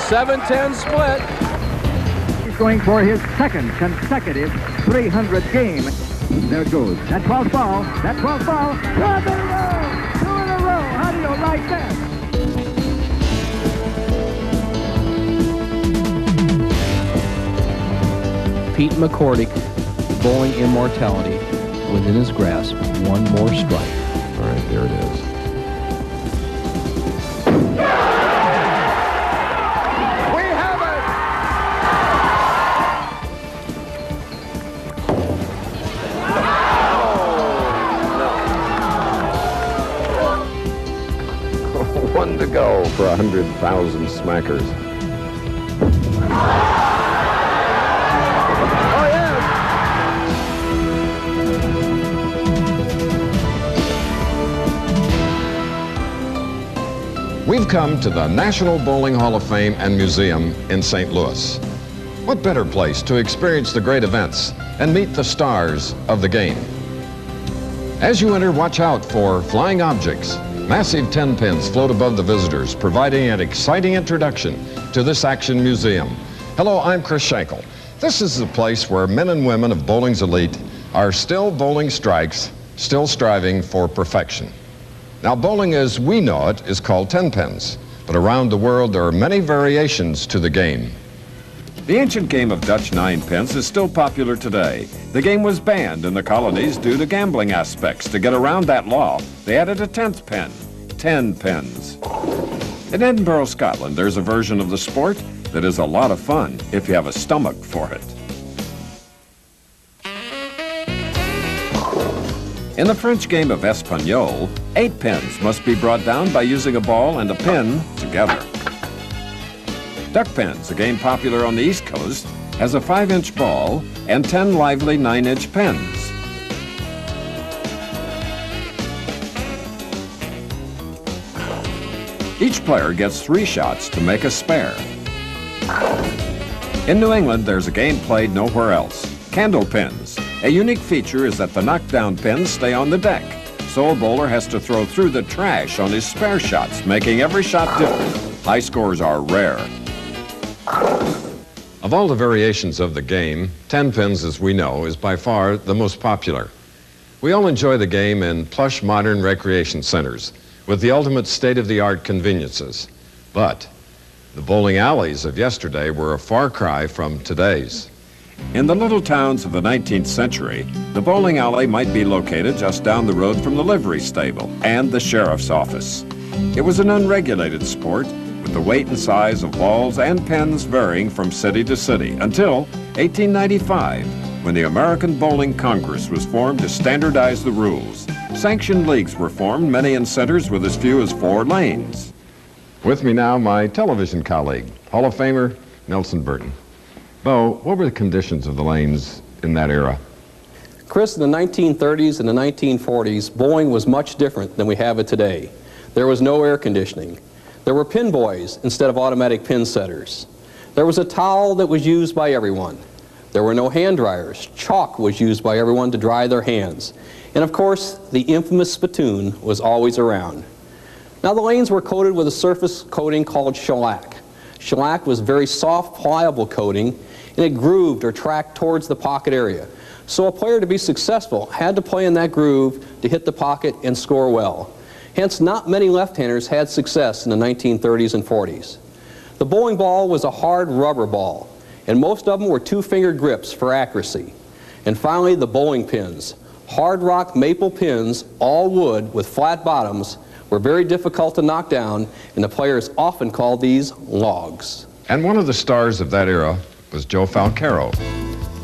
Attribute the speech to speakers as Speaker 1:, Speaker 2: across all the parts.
Speaker 1: 7-10 split.
Speaker 2: He's going for his second consecutive 300 game. There it goes. That 12th ball. That 12th ball. 2 in a row. 2 in a row. How do you like that?
Speaker 1: Pete McCordick, bowling immortality within his grasp. One more strike.
Speaker 3: All right, there it is.
Speaker 2: We have
Speaker 3: it. One to go for 100,000 smackers. We've come to the National Bowling Hall of Fame and Museum in St. Louis. What better place to experience the great events and meet the stars of the game? As you enter, watch out for flying objects. Massive 10 pins float above the visitors, providing an exciting introduction to this action museum. Hello, I'm Chris Schenkel. This is the place where men and women of bowling's elite are still bowling strikes, still striving for perfection. Now, bowling as we know it is called 10 pins, but around the world there are many variations to the game. The ancient game of Dutch 9 pins is still popular today. The game was banned in the colonies due to gambling aspects. To get around that law, they added a 10th pin, 10 pins. In Edinburgh, Scotland, there's a version of the sport that is a lot of fun if you have a stomach for it. In the French game of Espagnole, 8 pins must be brought down by using a ball and a pin together. Duck pins, a game popular on the East Coast, has a 5-inch ball and 10 lively 9-inch pins. Each player gets 3 shots to make a spare. In New England, there's a game played nowhere else, candle pins. A unique feature is that the knockdown pins stay on the deck, so a bowler has to throw through the trash on his spare shots, making every shot different. High scores are rare. Of all the variations of the game, 10 pins, as we know, is by far the most popular. We all enjoy the game in plush modern recreation centers with the ultimate state-of-the-art conveniences. But the bowling alleys of yesterday were a far cry from today's. In the little towns of the 19th century, the bowling alley might be located just down the road from the livery stable and the sheriff's office. It was an unregulated sport, with the weight and size of balls and pins varying from city to city, until 1895, when the American Bowling Congress was formed to standardize the rules. Sanctioned leagues were formed, many in centers with as few as 4 lanes. With me now, my television colleague, Hall of Famer Nelson Burton. Bo, what were the conditions of the lanes in that era?
Speaker 1: Chris, in the 1930s and the 1940s, bowling was much different than we have it today. There was no air conditioning. There were pin boys instead of automatic pin setters. There was a towel that was used by everyone. There were no hand dryers. Chalk was used by everyone to dry their hands. And of course, the infamous spittoon was always around. Now, the lanes were coated with a surface coating called shellac. Shellac was very soft, pliable coating, and it grooved or tracked towards the pocket area. So a player, to be successful, had to play in that groove to hit the pocket and score well. Hence, not many left-handers had success in the 1930s and 40s. The bowling ball was a hard rubber ball, and most of them were 2-finger grips for accuracy. And finally, the bowling pins. Hard rock maple pins, all wood with flat bottoms, were very difficult to knock down, and the players often called these logs.
Speaker 3: And one of the stars of that era was Joe Falcaro.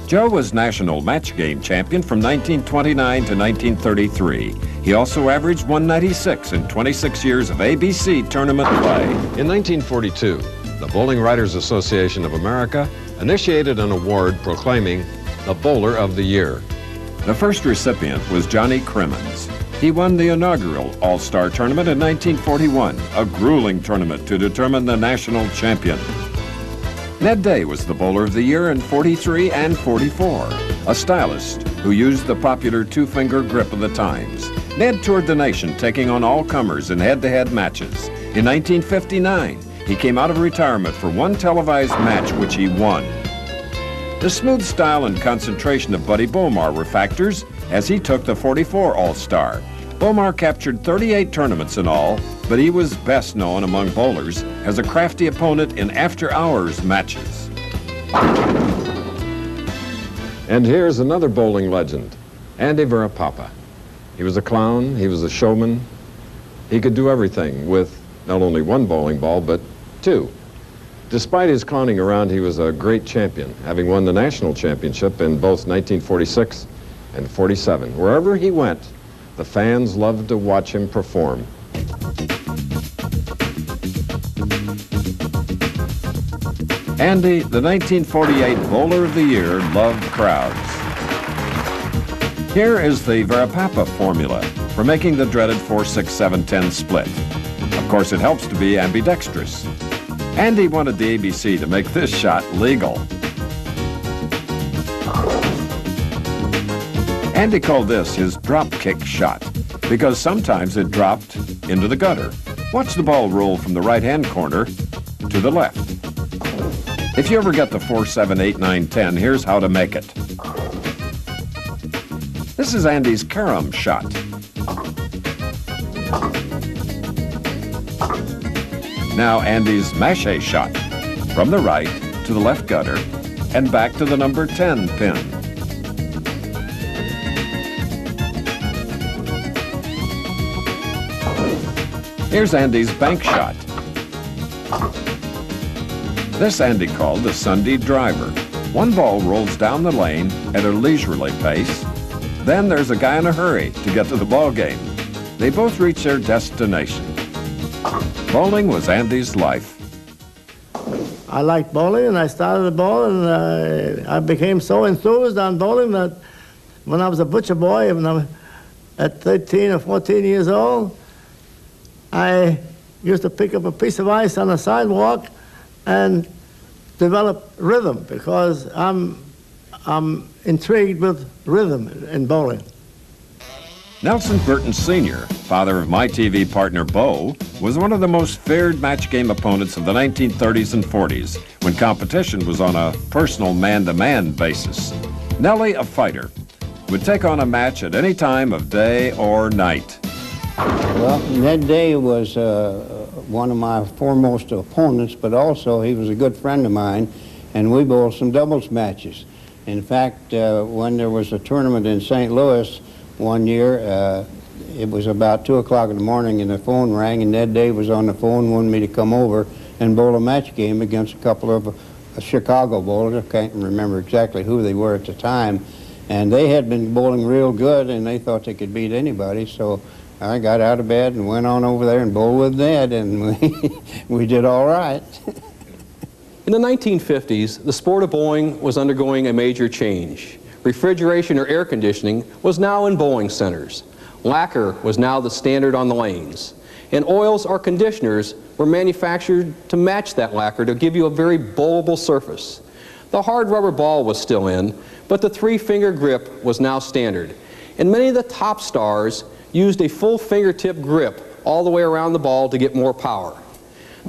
Speaker 3: Joe was national match game champion from 1929 to 1933. He also averaged 196 in 26 years of ABC tournament play. In 1942, the Bowling Writers Association of America initiated an award proclaiming the Bowler of the Year. The first recipient was Johnny Crimmins. He won the inaugural All-Star Tournament in 1941, a grueling tournament to determine the national champion. Ned Day was the Bowler of the Year in 43 and 44, a stylist who used the popular 2-finger grip of the times. Ned toured the nation, taking on all comers in head-to-head matches. In 1959,
Speaker 4: he came out of retirement for one televised match which he won. The smooth style and concentration of Buddy Bomar were factors as he took the 44 All-Star. Bomar captured 38 tournaments in all, but he was best known among bowlers as a crafty opponent in after-hours matches.
Speaker 3: And here's another bowling legend, Andy Varapapa. He was a clown, he was a showman. He could do everything with not only one bowling ball, but two. Despite his clowning around, he was a great champion, having won the national championship in both 1946 and 47. Wherever he went, the fans loved to watch him perform.
Speaker 4: Andy, the 1948 Bowler of the Year, loved crowds. Here is the Varapapa formula for making the dreaded 4-6-7-10 split. Of course, it helps to be ambidextrous. Andy wanted the ABC to make this shot legal. Andy called this his drop kick shot because sometimes it dropped into the gutter. Watch the ball roll from the right-hand corner to the left. If you ever get the 4, 7, 8, 9, 10, here's how to make it. This is Andy's carom shot. Now Andy's mache shot, from the right to the left gutter and back to the number 10 pin. Here's Andy's bank shot. This Andy called the Sunday driver. One ball rolls down the lane at a leisurely pace. Then there's a guy in a hurry to get to the ball game. They both reach their destination. Bowling was Andy's life.
Speaker 5: I liked bowling, and I started bowling, and I became so enthused on bowling that when I was a butcher boy, when I was at 13 or 14 years old, I used to pick up a piece of ice on the sidewalk and develop rhythm, because I'm intrigued with rhythm in bowling.
Speaker 4: Nelson Burton Sr., father of my TV partner Bo, was one of the most feared match game opponents of the 1930s and 40s, when competition was on a personal man-to-man basis. Nellie, a fighter, would take on a match at any time of day or night.
Speaker 6: Well, Ned Day was one of my foremost opponents, but also he was a good friend of mine, and we bowled some doubles matches. In fact, when there was a tournament in St. Louis one year, it was about 2 o'clock in the morning and the phone rang, and Ned Day was on the phone, wanted me to come over and bowl a match game against a couple of Chicago bowlers. I can't remember exactly who they were at the time. And they had been bowling real good, and they thought they could beat anybody, so I got out of bed and went on over there and bowled with Ned, and we did all right.
Speaker 1: In the 1950s, the sport of bowling was undergoing a major change. Refrigeration or air conditioning was now in bowling centers. Lacquer was now the standard on the lanes. And oils or conditioners were manufactured to match that lacquer to give you a very bowlable surface. The hard rubber ball was still in, but the 3-finger grip was now standard. And many of the top stars used a full fingertip grip all the way around the ball to get more power.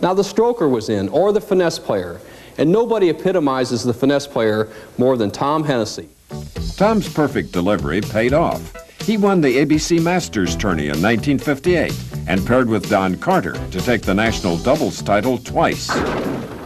Speaker 1: Now the stroker was in, or the finesse player, and nobody epitomizes the finesse player more than Tom Hennessy.
Speaker 4: Tom's perfect delivery paid off. He won the ABC Masters tourney in 1958 and paired with Don Carter to take the national doubles title twice.